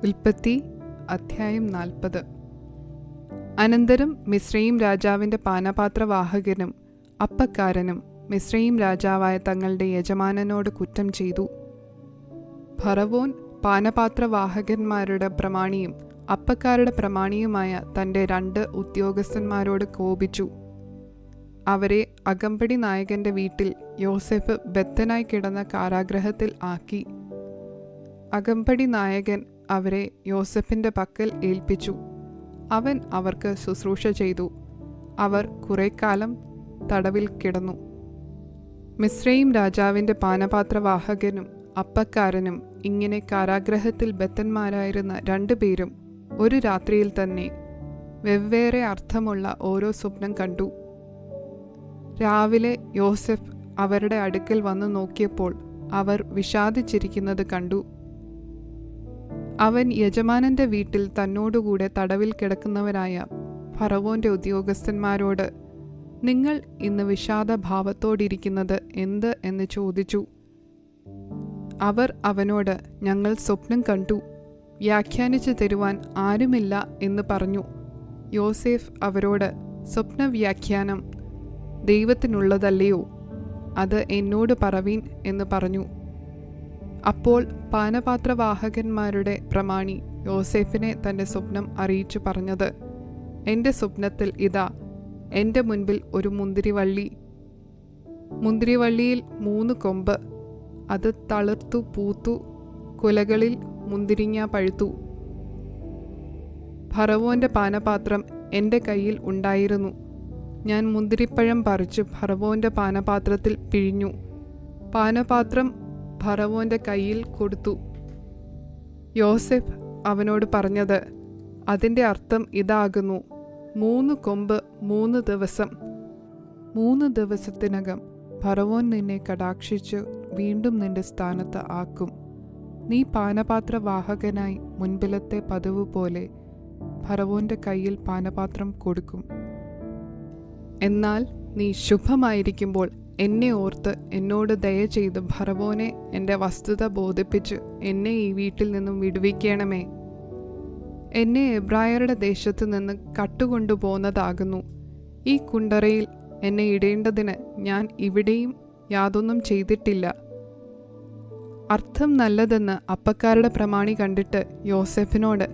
ഉൽപ്പത്തി അധ്യായം 40. അനന്തരം മിസ്രയീം രാജാവിൻ്റെ പാനപാത്രവാഹകനും അപ്പക്കാരനും മിസ്രയീം രാജാവായ തങ്ങളുടെ യജമാനനോട് കുറ്റം ചെയ്തു. ഫറവോൻ പാനപാത്രവാഹകന്മാരുടെ പ്രമാണിയും അപ്പക്കാരുടെ പ്രമാണിയുമായ തൻ്റെ 2 ഉദ്യോഗസ്ഥന്മാരോട് കോപിച്ചു. അവരെ അകമ്പടി നായകൻ്റെ വീട്ടിൽ യോസേഫ് ബദ്ധനായി കിടന്ന കാരാഗൃഹത്തിൽ ആക്കി. അകമ്പടി നായകൻ അവരെ യോസേഫിൻ്റെ പക്കൽ ഏൽപ്പിച്ചു. അവൻ അവർക്ക് ശുശ്രൂഷ ചെയ്തു. അവർ കുറേക്കാലം തടവിൽ കിടന്നു. മിസ്രയീം രാജാവിൻ്റെ പാനപാത്രവാഹകനും അപ്പക്കാരനും ഇങ്ങനെ കാരാഗൃഹത്തിൽ ബദ്ധന്മാരായിരുന്ന 2 പേരും ഒരു രാത്രിയിൽ തന്നെ വെവ്വേറെ അർത്ഥമുള്ള ഓരോ സ്വപ്നം കണ്ടു. രാവിലെ യോസേഫ് അവരുടെ അടുക്കൽ വന്നു നോക്കിയപ്പോൾ അവർ വിഷാദിച്ചിരിക്കുന്നത് കണ്ടു. അവൻ യജമാനന്റെ വീട്ടിൽ തന്നോടുകൂടെ തടവിൽ കിടക്കുന്നവരായ ഫറവോന്റെ ഉദ്യോഗസ്ഥന്മാരോട്, നിങ്ങൾ ഇന്ന് വിഷാദഭാവത്തോടിരിക്കുന്നത് എന്ത് എന്ന് ചോദിച്ചു. അവർ അവനോട്, ഞങ്ങൾ സ്വപ്നം കണ്ടു, വ്യാഖ്യാനിച്ചു തരുവാൻ ആരുമില്ല എന്ന് പറഞ്ഞു. യോസേഫ് അവരോട്, സ്വപ്നവ്യാഖ്യാനം ദൈവത്തിനുള്ളതല്ലയോ? അത് എന്നോട് പറവീൻ എന്ന് പറഞ്ഞു. അപ്പോൾ പാനപാത്രവാഹകന്മാരുടെ പ്രമാണി യോസേഫിനെ തൻ്റെ സ്വപ്നം അറിയിച്ചു പറഞ്ഞത്, എൻ്റെ സ്വപ്നത്തിൽ ഇതാ, എൻ്റെ മുൻപിൽ ഒരു മുന്തിരിവള്ളി, മുന്തിരിവള്ളിയിൽ 3 കൊമ്പ്, അത് തളിർത്തു പൂത്തു, കുലകളിൽ മുന്തിരിങ്ങ പഴുത്തു. ഫറവോൻ്റെ പാനപാത്രം എൻ്റെ കയ്യിൽ ഉണ്ടായിരുന്നു. ഞാൻ മുന്തിരിപ്പഴം പറിച്ചു ഫറവോൻ്റെ പാനപാത്രത്തിൽ പിഴിഞ്ഞു. പാനപാത്രം ഫറവോൻ്റെ കയ്യിൽ കൊടുത്തു. യോസേഫ് അവനോട് പറഞ്ഞത്, അതിൻ്റെ അർത്ഥം ഇതാകുന്നു, 3 കൊമ്പ് 3 ദിവസം. 3 ദിവസത്തിനകം ഫറവോൻ നിന്നെ കടാക്ഷിച്ച് വീണ്ടും നിന്റെ സ്ഥാനത്ത് ആക്കും. നീ പാനപാത്രവാഹകനായി മുൻപിലത്തെ പതിവ് പോലെ ഫറവോൻ്റെ കയ്യിൽ പാനപാത്രം കൊടുക്കും. എന്നാൽ നീ ശുഭമായിരിക്കുമ്പോൾ എന്നെ ഓർത്ത് എന്നോട് ദയ ചെയ്ത് ഫറവോനെ എൻ്റെ വസ്തുത ബോധിപ്പിച്ച് എന്നെ ഈ വീട്ടിൽ നിന്നും വിടുവിക്കണമേ. എന്നെ എബ്രായരുടെ ദേശത്തു നിന്ന് കട്ടുകൊണ്ടുപോകുന്നതാകുന്നു. ഈ കുണ്ടറയിൽ എന്നെ ഇടേണ്ടതിന് ഞാൻ ഇവിടെയും യാതൊന്നും ചെയ്തിട്ടില്ല. അർത്ഥം നല്ലതെന്ന് അപ്പക്കാരുടെ പ്രമാണി കണ്ടിട്ട് യോസേഫിനോട്,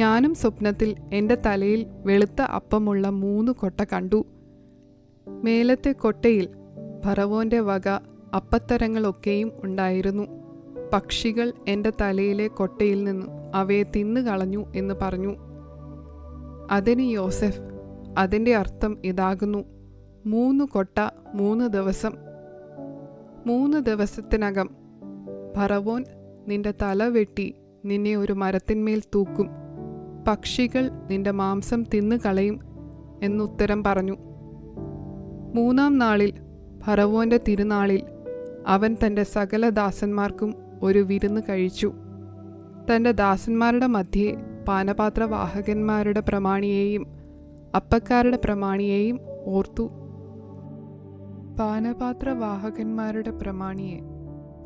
ഞാനും സ്വപ്നത്തിൽ എൻ്റെ തലയിൽ വെളുത്ത അപ്പമുള്ള 3 കൊട്ട കണ്ടു. മേലത്തെ കൊട്ടയിൽ ഫറവോൻ്റെ വക അപ്പത്തരങ്ങളൊക്കെയും ഉണ്ടായിരുന്നു. പക്ഷികൾ എൻ്റെ തലയിലെ കൊട്ടയിൽ നിന്നും അവയെ തിന്നുകളഞ്ഞു എന്ന് പറഞ്ഞു. അതിന് യോസേഫ്, അതിൻ്റെ അർത്ഥം ഇതാകുന്നു, 3 കൊട്ട 3 ദിവസം. 3 ദിവസത്തിനകം ഫറവോൻ നിന്റെ തല വെട്ടി നിന്നെ ഒരു മരത്തിന്മേൽ തൂക്കും. പക്ഷികൾ നിന്റെ മാംസം തിന്നുകളയും എന്നുത്തരം പറഞ്ഞു. 3-ാം നാളിൽ ഫറവോൻ്റെ തിരുനാളിൽ അവൻ തൻ്റെ സകല ദാസന്മാർക്കും ഒരു വിരുന്ന് കഴിച്ചു. തൻ്റെ ദാസന്മാരുടെ മധ്യേ പാനപാത്രവാഹകന്മാരുടെ പ്രമാണിയെയും അപ്പക്കാരുടെ പ്രമാണിയെയും ഓർത്തു. പാനപാത്രവാഹകന്മാരുടെ പ്രമാണിയെ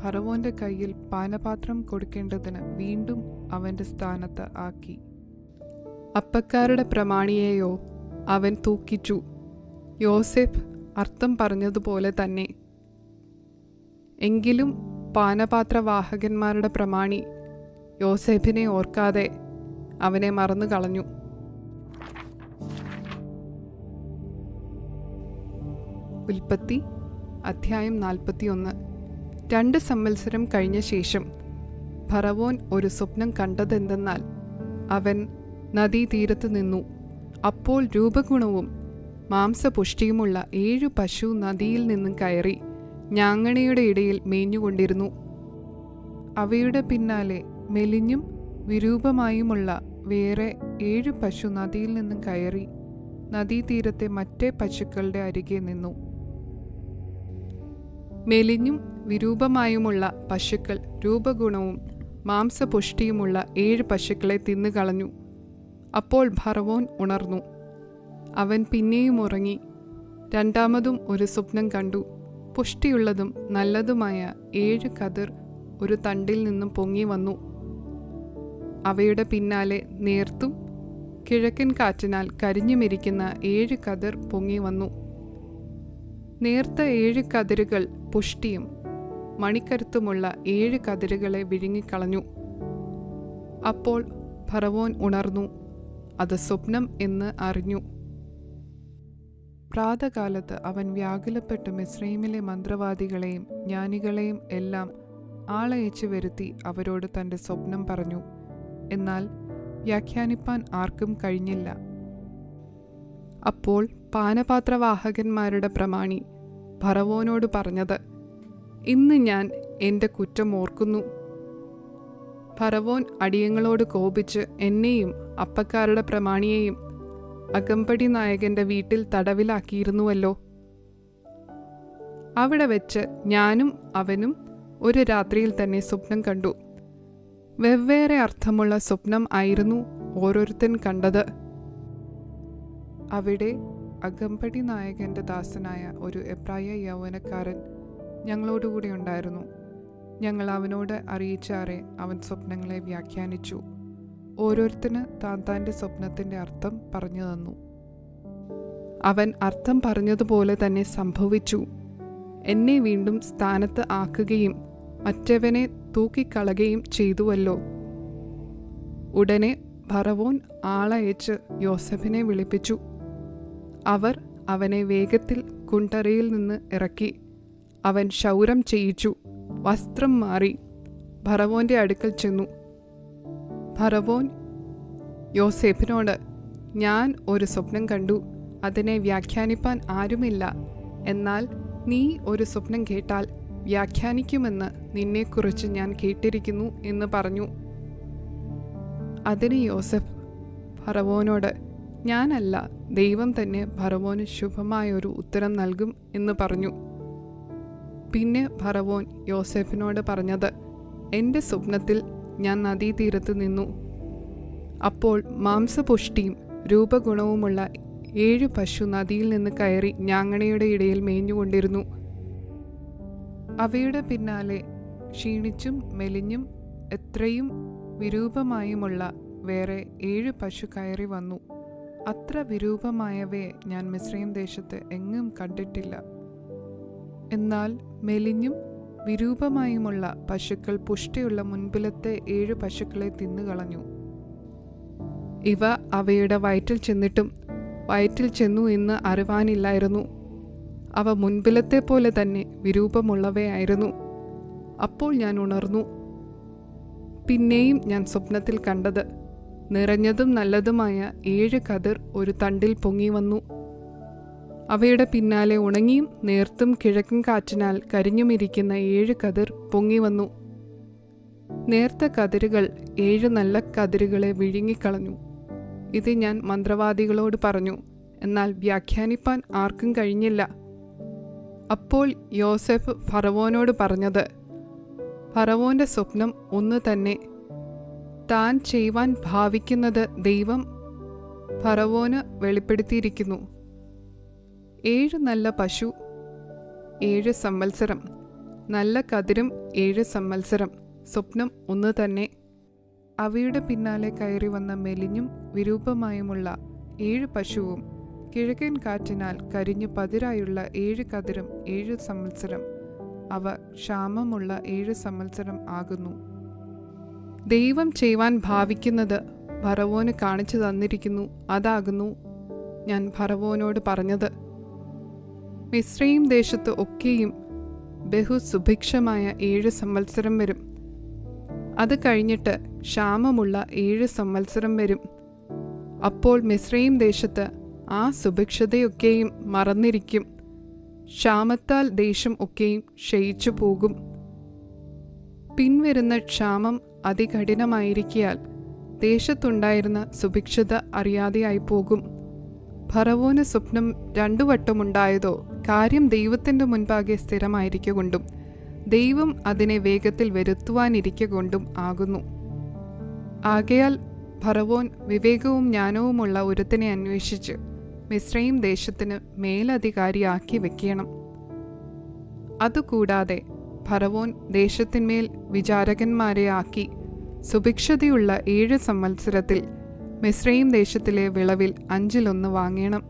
ഫറവോൻ്റെ കയ്യിൽ പാനപാത്രം കൊടുക്കേണ്ടതിന് വീണ്ടും അവൻ്റെ സ്ഥാനത്ത് ആക്കി. അപ്പക്കാരുടെ പ്രമാണിയെയോ അവൻ തൂക്കിച്ചു. യോസേഫ് അർത്ഥം പറഞ്ഞതുപോലെ തന്നെ. എങ്കിലും പാനപാത്രവാഹകന്മാരുടെ പ്രമാണി യോസേഫിനെ ഓർക്കാതെ അവനെ മറന്നു കളഞ്ഞു. ഉൽപ്പത്തി അധ്യായം 41. 2 സംവത്സരം കഴിഞ്ഞ ശേഷം ഫറവോൻ ഒരു സ്വപ്നം കണ്ടതെന്തെന്നാൽ, അവൻ നദീതീരത്ത് നിന്നു. അപ്പോൾ രൂപഗുണവും മാംസപുഷ്ടിയുമുള്ള 7 പശു നദിയിൽ നിന്നും കയറി ഞാങ്ങണയുടെ ഇടയിൽ മേഞ്ഞുകൊണ്ടിരുന്നു. അവയുടെ പിന്നാലെ മെലിഞ്ഞും വിരൂപമായുമുള്ള വേറെ 7 പശു നദിയിൽ നിന്നും കയറി നദീതീരത്തെ മറ്റേ പശുക്കളുടെ അരികെ നിന്നു. മെലിഞ്ഞും വിരൂപമായുമുള്ള പശുക്കൾ രൂപഗുണവും മാംസപുഷ്ടിയുമുള്ള 7 പശുക്കളെ തിന്നുകളഞ്ഞു. അപ്പോൾ ഫറവോൻ ഉണർന്നു. അവൻ പിന്നെയും ഉറങ്ങി. 2-മതും ഒരു സ്വപ്നം കണ്ടു. പുഷ്ടിയുള്ളതും നല്ലതുമായ 7 കതിർ ഒരു തണ്ടിൽ നിന്നും പൊങ്ങി വന്നു. അവയുടെ പിന്നാലെ നേർത്തും കിഴക്കൻ കാറ്റിനാൽ കരിഞ്ഞുമിരിക്കുന്ന 7 കതിർ പൊങ്ങി വന്നു. നേർത്ത 7 കതിരുകൾ പുഷ്ടിയും മണിക്കരുത്തുമുള്ള 7 കതിരുകളെ വിഴുങ്ങിക്കളഞ്ഞു. അപ്പോൾ ഫറവോൻ ഉണർന്നു, അത് സ്വപ്നം എന്ന് അറിഞ്ഞു. പ്രാതകാലത്ത് അവൻ വ്യാകുലപ്പെട്ട് മിസ്രയീമിലെ മന്ത്രവാദികളെയും ജ്ഞാനികളെയും എല്ലാം ആളയച്ചു വരുത്തി അവരോട് തൻ്റെ സ്വപ്നം പറഞ്ഞു. എന്നാൽ വ്യാഖ്യാനിപ്പാൻ ആർക്കും കഴിഞ്ഞില്ല. അപ്പോൾ പാനപാത്രവാഹകന്മാരുടെ പ്രമാണി ഫറവോനോട് പറഞ്ഞത്, ഇന്ന് ഞാൻ എൻ്റെ കുറ്റം ഓർക്കുന്നു. ഫറവോൻ അടിയങ്ങളോട് കോപിച്ച് എന്നെയും അപ്പക്കാരുടെ പ്രമാണിയെയും അകമ്പടി നായകന്റെ വീട്ടിൽ തടവിലാക്കിയിരുന്നുവല്ലോ. അവിടെ വെച്ച് ഞാനും അവനും ഒരു രാത്രിയിൽ തന്നെ സ്വപ്നം കണ്ടു. വെവ്വേറെ അർത്ഥമുള്ള സ്വപ്നം ആയിരുന്നു ഓരോരുത്തൻ കണ്ടത്. അവിടെ അകമ്പടി നായകന്റെ ദാസനായ ഒരു എബ്രായ യൗവനക്കാരൻ ഞങ്ങളോടുകൂടി ഉണ്ടായിരുന്നു. ഞങ്ങൾ അവനോട് അറിയിച്ചാറെ അവൻ സ്വപ്നങ്ങളെ വ്യാഖ്യാനിച്ചു. ഓരോരുത്തന് താൻ്റെ സ്വപ്നത്തിൻ്റെ അർത്ഥം പറഞ്ഞു തന്നു. അവൻ അർത്ഥം പറഞ്ഞതുപോലെ തന്നെ സംഭവിച്ചു. എന്നെ വീണ്ടും സ്ഥാനത്ത് ആക്കുകയും മറ്റവനെ തൂക്കിക്കളയുകയും ചെയ്തുവല്ലോ. ഉടനെ ഫറവോൻ ആളയച്ച് യോസേഫിനെ വിളിപ്പിച്ചു. അവർ അവനെ വേഗത്തിൽ കുണ്ടറയിൽ നിന്ന് ഇറക്കി. അവൻ ക്ഷൗരം ചെയ്യിച്ചു, വസ്ത്രം മാറി ഫറവോന്റെ അടുക്കൽ ചെന്നു. ഫറവോൻ യോസേഫിനോട്, ഞാൻ ഒരു സ്വപ്നം കണ്ടു, അതിനെ വ്യാഖ്യാനിപ്പാൻ ആരുമില്ല. എന്നാൽ നീ ഒരു സ്വപ്നം കേട്ടാൽ വ്യാഖ്യാനിക്കുമെന്ന് നിന്നെക്കുറിച്ച് ഞാൻ കേട്ടിരിക്കുന്നു എന്ന് പറഞ്ഞു. അതിന് യോസഫ് ഫറവോനോട്, ഞാനല്ല, ദൈവം തന്നെ ഫറവോന് ശുഭമായൊരു ഉത്തരം നൽകും എന്ന് പറഞ്ഞു. പിന്നെ ഫറവോൻ യോസേഫിനോട് പറഞ്ഞത്, എൻ്റെ സ്വപ്നത്തിൽ ഞാൻ നദീതീരത്ത് നിന്നു. അപ്പോൾ മാംസപുഷ്ടിയും രൂപഗുണവുമുള്ള 7 പശു നദിയിൽ നിന്ന് കയറി ഞാങ്ങണയുടെ ഇടയിൽ മേഞ്ഞുകൊണ്ടിരുന്നു. അവയുടെ പിന്നാലെ ക്ഷീണിച്ചും മെലിഞ്ഞും എത്രയും വിരൂപമായുമുള്ള വേറെ 7 പശു കയറി വന്നു. അത്ര വിരൂപമായവയെ ഞാൻ മിസ്രയീം ദേശത്ത് എങ്ങും കണ്ടിട്ടില്ല. എന്നാൽ മെലിഞ്ഞും വിരൂപമായുമുള്ള പശുക്കൾ പുഷ്ടിയുള്ള മുൻപിലത്തെ 7 പശുക്കളെ തിന്നുകളഞ്ഞു. ഇവ അവയുടെ വയറ്റിൽ ചെന്നിട്ടും വയറ്റിൽ ചെന്നു എന്ന് അറിവാനില്ലായിരുന്നു. അവ മുൻപിലത്തെ പോലെ തന്നെ വിരൂപമുള്ളവയായിരുന്നു. അപ്പോൾ ഞാൻ ഉണർന്നു. പിന്നെയും ഞാൻ സ്വപ്നത്തിൽ കണ്ടത്, നിറഞ്ഞതും നല്ലതുമായ 7 കതിർ ഒരു തണ്ടിൽ പൊങ്ങി വന്നു. അവയുടെ പിന്നാലെ ഉണങ്ങിയും നേർത്തും കിഴക്കൻ കാറ്റിനാൽ കരിഞ്ഞുമിരിക്കുന്ന 7 കതിർ പൊങ്ങി വന്നു. നേർത്ത കതിരുകൾ 7 നല്ല കതിരുകളെ വിഴുങ്ങിക്കളഞ്ഞു. ഇത് ഞാൻ മന്ത്രവാദികളോട് പറഞ്ഞു, എന്നാൽ വ്യാഖ്യാനിപ്പാൻ ആർക്കും കഴിഞ്ഞില്ല. അപ്പോൾ യോസേഫ് ഫറവോനോട് പറഞ്ഞത്, ഫറവോന്റെ സ്വപ്നം ഒന്ന് തന്നെ. താൻ ചെയ്യുവാൻ ഭാവിക്കുന്നത് ദൈവം ഫറവോന് വെളിപ്പെടുത്തിയിരിക്കുന്നു. 7 നല്ല പശു 7 സംവത്സരം, നല്ല കതിരും 7 സംവത്സരം, സ്വപ്നം ഒന്ന് തന്നെ. അവയുടെ പിന്നാലെ കയറി വന്ന മെലിഞ്ഞും വിരൂപമായുമുള്ള 7 പശുവും കിഴക്കൻ കാറ്റിനാൽ കരിഞ്ഞു പതിരായുള്ള 7 കതിരും 7 സംവത്സരം, അവ ക്ഷാമമുള്ള 7 സംവത്സരം ആകുന്നു. ദൈവം ചെയ്യുവാൻ ഭാവിക്കുന്നത് ഫറവോന് കാണിച്ചു തന്നിരിക്കുന്നു. അതാകുന്നു ഞാൻ ഫറവോനോട് പറഞ്ഞത്. മിസ്രയീം ദേശത്ത് ഒക്കെയും ബഹുസുഭിക്ഷമായ 7 സംവത്സരം വരും. അത് കഴിഞ്ഞിട്ട് ക്ഷാമമുള്ള 7 സംവത്സരം വരും. അപ്പോൾ മിസ്രയീം ദേശത്ത് ആ സുഭിക്ഷതയൊക്കെയും മറന്നിരിക്കും. ക്ഷാമത്താൽ ദേശം ഒക്കെയും ക്ഷയിച്ചു പോകും. പിൻവരുന്ന ക്ഷാമം അതികഠിനമായിരിക്കയാൽ ദേശത്തുണ്ടായിരുന്ന സുഭിക്ഷത അറിയാതെയായി പോകും. ഫറവോന് സ്വപ്നം 2 വട്ടമുണ്ടായതോ കാര്യം ദൈവത്തിൻ്റെ മുൻപാകെ സ്ഥിരമായിരിക്കൊണ്ടും ദൈവം അതിനെ വേഗത്തിൽ വരുത്തുവാനിരിക്കൊണ്ടും ആകുന്നു. ആകയാൽ ഫറവോൻ വിവേകവും ജ്ഞാനവുമുള്ള ഒരുത്തനെ അന്വേഷിച്ച് മിസ്രയീം ദേശത്തിന് മേലധികാരിയാക്കി വെക്കണം. അതുകൂടാതെ ഫറവോൻ ദേശത്തിന്മേൽ വിചാരകന്മാരെ ആക്കി സുഭിക്ഷതയുള്ള 7 സംവത്സരത്തിൽ മിസ്രയീം ദേശത്തിലെ വിളവിൽ 1/5 വാങ്ങേണം.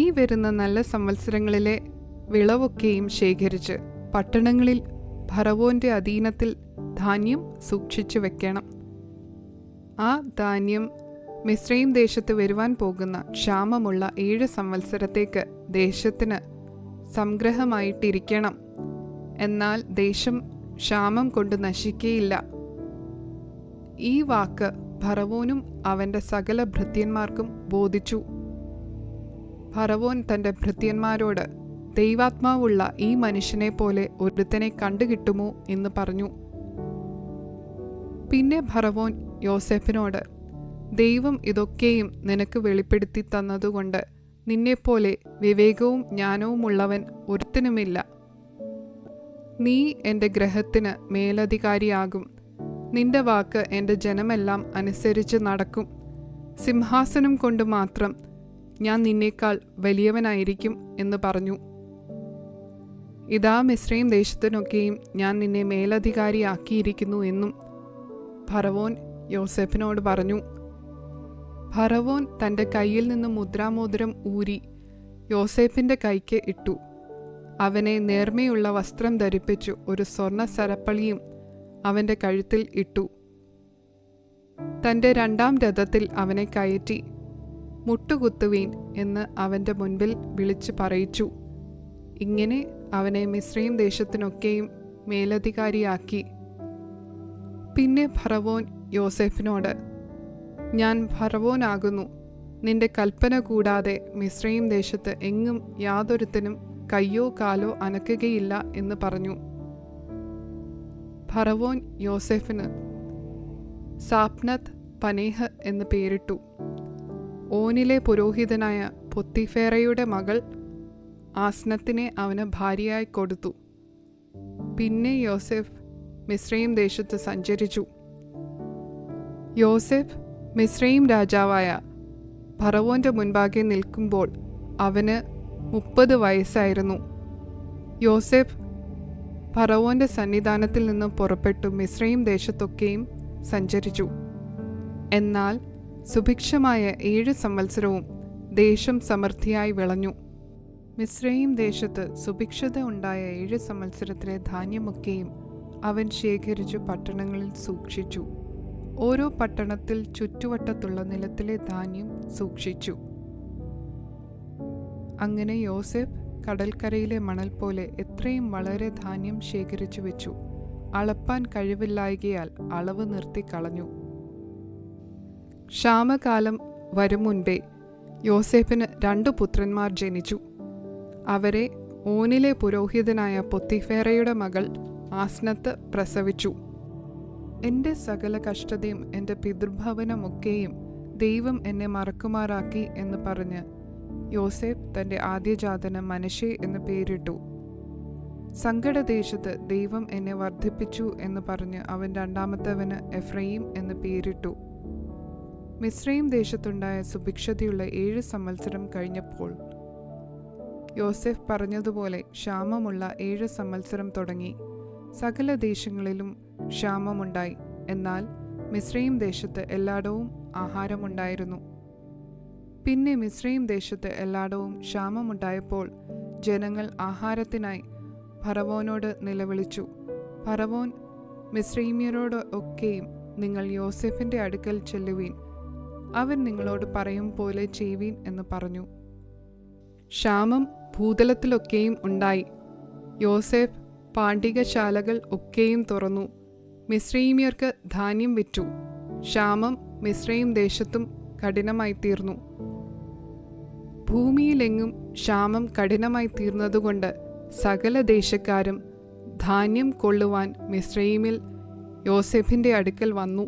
ഈ വരുന്ന നല്ല സംവത്സരങ്ങളിലെ വിളവൊക്കെയും ശേഖരിച്ച് പട്ടണങ്ങളിൽ ഫറവോന്റെ അധീനത്തിൽ ധാന്യം സൂക്ഷിച്ചു വെക്കണം. ആ ധാന്യം മിസ്രയീം ദേശത്ത് വരുവാൻ പോകുന്ന ക്ഷാമമുള്ള 7 സംവത്സരത്തേക്ക് ദേശത്തിന് സംഗ്രഹമായിട്ടിരിക്കണം. എന്നാൽ ദേശം ക്ഷാമം കൊണ്ട് നശിക്കുകയില്ല. ഈ വാക്ക് ഫറവോനും അവന്റെ സകല ഭൃത്യന്മാർക്കും ബോധിച്ചു. ഫറവോൻ തന്റെ ഭൃത്യന്മാരോട്, ദൈവാത്മാവുള്ള ഈ മനുഷ്യനെ പോലെ ഒരുത്തനെ കണ്ടുകിട്ടുമോ എന്ന് പറഞ്ഞു. പിന്നെ ഫറവോൻ യോസേഫിനോട്, ദൈവം ഇതൊക്കെയും നിനക്ക് വെളിപ്പെടുത്തി തന്നതുകൊണ്ട് നിന്നെപ്പോലെ വിവേകവും ജ്ഞാനവുമുള്ളവൻ ഒരുത്തനുമില്ല. നീ എൻ്റെ ഗ്രഹത്തിന് മേലധികാരിയാകും. നിന്റെ വാക്ക് എൻ്റെ ജനമെല്ലാം അനുസരിച്ച് നടക്കും. സിംഹാസനം കൊണ്ട് മാത്രം ഞാൻ നിന്നേക്കാൾ വലിയവനായിരിക്കും എന്ന് പറഞ്ഞു. ഇതാ മിസ്രയീം ദേശത്തിനൊക്കെയും ഞാൻ നിന്നെ മേലധികാരിയാക്കിയിരിക്കുന്നു എന്നും ഫറവോൻ യോസേഫിനോട് പറഞ്ഞു. ഫറവോൻ തൻ്റെ കയ്യിൽ നിന്ന് മുദ്രാമോതിരം ഊരി യോസേഫിൻ്റെ കൈക്ക് ഇട്ടു. അവനെ നേർമയുള്ള വസ്ത്രം ധരിപ്പിച്ചു ഒരു സ്വർണ്ണ സരപ്പളിയും അവൻ്റെ കഴുത്തിൽ ഇട്ടു. തൻ്റെ 2-ാം രഥത്തിൽ അവനെ കയറ്റി മുട്ടുകുത്തുവീൻ എന്ന് അവൻ്റെ മുൻപിൽ വിളിച്ചു പറയിച്ചു. ഇങ്ങനെ അവനെ മിസ്രയീം ദേശത്തിനൊക്കെയും മേലധികാരിയാക്കി. പിന്നെ ഫറവോൻ യോസേഫിനോട്, ഞാൻ ഫറവോനാകുന്നു. നിന്റെ കൽപ്പന കൂടാതെ മിസ്രയീം ദേശത്ത് എങ്ങും യാതൊരുത്തനും കയ്യോ കാലോ അനക്കുകയില്ല എന്ന് പറഞ്ഞു. ഫറവോൻ യോസേഫിന് സാപ്നത്ത് പനേഹ് എന്ന് പേരിട്ടു. ഓനിലെ പുരോഹിതനായ പൊത്തിഫേറയുടെ മകൾ ആസ്നത്തിനെ അവന് ഭാര്യയായി കൊടുത്തു. പിന്നെ യോസേഫ് മിസ്രയീം ദേശത്ത് സഞ്ചരിച്ചു. യോസേഫ് മിസ്രയീം രാജാവായ ഫറവോന്റെ മുൻപാകെ നിൽക്കുമ്പോൾ അവന് 30 വയസ്സായിരുന്നു. യോസേഫ് ഫറവോന്റെ സന്നിധാനത്തിൽ നിന്നും പുറപ്പെട്ടു മിസ്രയീം ദേശത്തൊക്കെയും സഞ്ചരിച്ചു. എന്നാൽ സുഭിക്ഷമായ 7 സംവത്സരവും ദേശം സമൃദ്ധിയായി വിളഞ്ഞു. മിസ്രയീം ദേശത്ത് സുഭിക്ഷത ഉണ്ടായ 7 സംവത്സരത്തിലെ ധാന്യമൊക്കെയും അവൻ ശേഖരിച്ചു പട്ടണങ്ങളിൽ സൂക്ഷിച്ചു. ഓരോ പട്ടണത്തിൽ ചുറ്റുവട്ടത്തുള്ള നിലത്തിലെ ധാന്യം സൂക്ഷിച്ചു. അങ്ങനെ യോസേഫ് കടൽക്കരയിലെ മണൽ പോലെ എത്രയും വളരെ ധാന്യം ശേഖരിച്ചു വെച്ചു. അളപ്പാൻ കഴിവില്ലായകയാൽ അളവ് നിർത്തിക്കളഞ്ഞു. ക്ഷാമകാലം വരും മുൻപേ യോസേഫിന് 2 പുത്രന്മാർ ജനിച്ചു. അവരെ ഓനിലെ പുരോഹിതനായ പൊത്തിഫേറയുടെ മകൾ ആസ്നത്ത് പ്രസവിച്ചു. എൻ്റെ സകല കഷ്ടതയും എൻ്റെ പിതൃഭവനമൊക്കെയും ദൈവം എന്നെ മറക്കുമാറാക്കി എന്ന് പറഞ്ഞ് യോസേഫ് തൻ്റെ ആദ്യജാതന് മനശ്ശെ എന്ന് പേരിട്ടു. സങ്കടദേശത്ത് ദൈവം എന്നെ വർദ്ധിപ്പിച്ചു എന്ന് പറഞ്ഞ് അവൻ 2-ാമത്തവന് എഫ്രയീം എന്ന് പേരിട്ടു. മിസ്രയീം ദേശത്തുണ്ടായ സുഭിക്ഷതയുള്ള 7 സംവത്സരം കഴിഞ്ഞപ്പോൾ യോസേഫ് പറഞ്ഞതുപോലെ ക്ഷാമമുള്ള 7 സംവത്സരം തുടങ്ങി. സകല ദേശങ്ങളിലും ക്ഷാമമുണ്ടായി. എന്നാൽ മിസ്രയീം ദേശത്ത് എല്ലായിടവും ആഹാരമുണ്ടായിരുന്നു. പിന്നെ മിസ്രയീം ദേശത്ത് എല്ലായിടവും ക്ഷാമമുണ്ടായപ്പോൾ ജനങ്ങൾ ആഹാരത്തിനായി ഫറവോനോട് നിലവിളിച്ചു. ഫറവോൻ മിസ്രയീമ്യരോട് ഒക്കെയും, നിങ്ങൾ യോസേഫിൻ്റെ അടുക്കൽ ചെല്ലുവീൻ, അവൻ നിങ്ങളോട് പറയും പോലെ ചെയ്യുവീൻ എന്ന് പറഞ്ഞു. ക്ഷാമം ഭൂതലത്തിലൊക്കെയും ഉണ്ടായി. യോസേഫ് പാണ്ഡികശാലകൾ ഒക്കെയും തുറന്നു. മിസ്രയീമ്യർക്ക് ധാന്യം വിറ്റു. ക്ഷാമം മിസ്രയീം ദേശത്തും കഠിനമായി തീർന്നു. ഭൂമിയിലെങ്ങും ക്ഷാമം കഠിനമായി തീർന്നതുകൊണ്ട് സകല ദേശക്കാരും ധാന്യം കൊള്ളുവാൻ മിസ്രയീമിൽ യോസേഫിൻ്റെ അടുക്കൽ വന്നു.